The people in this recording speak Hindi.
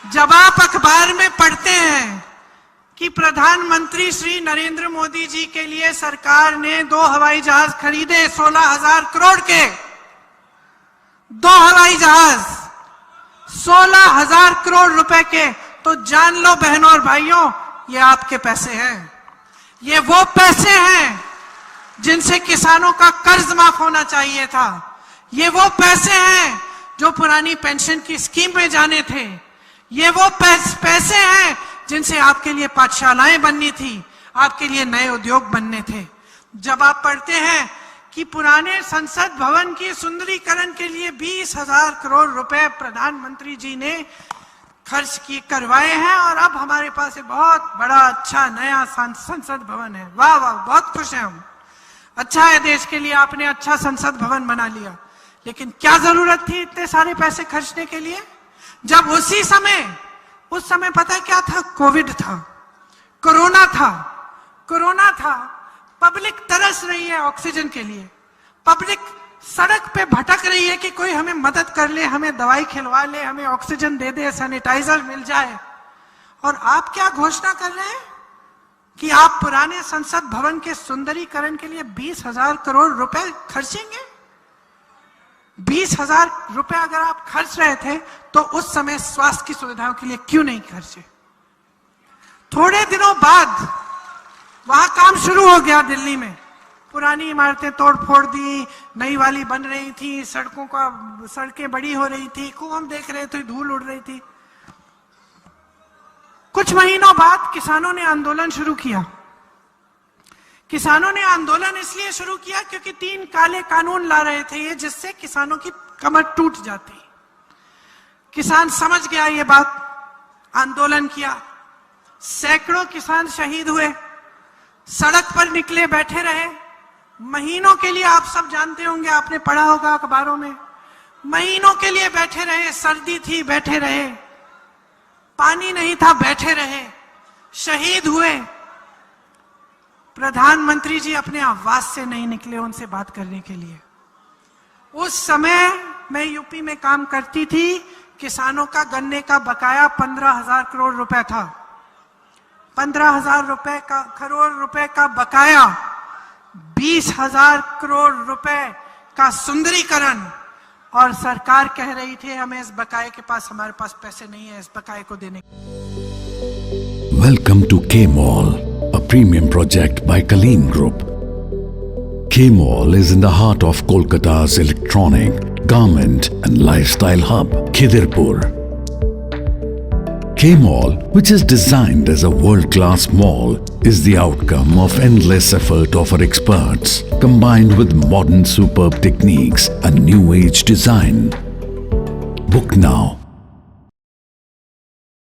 जब आप अखबार में पढ़ते हैं कि प्रधानमंत्री श्री नरेंद्र मोदी जी के लिए सरकार ने 2 हवाई जहाज खरीदे 16,000 करोड़ के, 2 हवाई जहाज 16,000 करोड़ रुपए के, तो जान लो बहनों और भाइयों, ये आपके पैसे हैं। ये वो पैसे हैं जिनसे किसानों का कर्ज माफ होना चाहिए था। ये वो पैसे हैं जो पुरानी पेंशन की स्कीम में जाने थे। ये वो पैसे हैं जिनसे आपके लिए पाठशालाएं बननी थी, आपके लिए नए उद्योग बनने थे। जब आप पढ़ते हैं कि पुराने संसद भवन की सुंदरीकरण के लिए 20,000 करोड़ रुपए प्रधानमंत्री जी ने खर्च करवाए हैं और अब हमारे पास एक बहुत बड़ा अच्छा नया संसद भवन है। वाह वाह, बहुत खुश हैं हम। अच्छा है, देश के लिए आपने अच्छा संसद भवन बना लिया, लेकिन क्या जरूरत थी इतने सारे पैसे खर्चने के लिए, जब उस समय पता क्या था? कोविड था, कोरोना था। पब्लिक तरस रही है ऑक्सीजन के लिए, पब्लिक सड़क पे भटक रही है कि कोई हमें मदद कर ले, हमें दवाई खिलवा ले, हमें ऑक्सीजन दे दे, सैनिटाइजर मिल जाए। और आप क्या घोषणा कर रहे हैं कि आप पुराने संसद भवन के सुंदरीकरण के लिए 20,000 करोड़ रुपए खर्चेंगे। 20,000 रुपए अगर आप खर्च रहे थे तो उस समय स्वास्थ्य की सुविधाओं के लिए क्यों नहीं खर्चे? थोड़े दिनों बाद वहां काम शुरू हो गया दिल्ली में, पुरानी इमारतें तोड़ फोड़ दी, नई वाली बन रही थी, सड़कें बड़ी हो रही थी, खूब हम देख रहे थे, धूल उड़ रही थी। कुछ महीनों बाद किसानों ने आंदोलन शुरू किया। किसानों ने आंदोलन इसलिए शुरू किया क्योंकि 3 काले कानून ला रहे थे ये, जिससे किसानों की कमर टूट जाती। किसान समझ गया ये बात, आंदोलन किया, सैकड़ों किसान शहीद हुए, सड़क पर निकले, बैठे रहे महीनों के लिए। आप सब जानते होंगे, आपने पढ़ा होगा अखबारों में, महीनों के लिए बैठे रहे। सर्दी थी, बैठे रहे, पानी नहीं था, बैठे रहे, शहीद हुए। प्रधानमंत्री जी अपने आवास से नहीं निकले उनसे बात करने के लिए। उस समय मैं यूपी में काम करती थी, किसानों का गन्ने का बकाया 15,000 करोड़ रुपए था। 15,000 करोड़ रुपए का बकाया, 20,000 करोड़ रुपए का सुंदरीकरण, और सरकार कह रही थी हमें इस बकाये के पास, हमारे पास पैसे नहीं है इस बकाये को देने। Welcome to K-Mall, a premium project by Kaleen Group. K-Mall is in the heart of Kolkata's electronic, garment and lifestyle hub, Khidirpur. K-Mall, which is designed as a world-class mall, is the outcome of endless effort of our experts, combined with modern superb techniques and new age design. Book now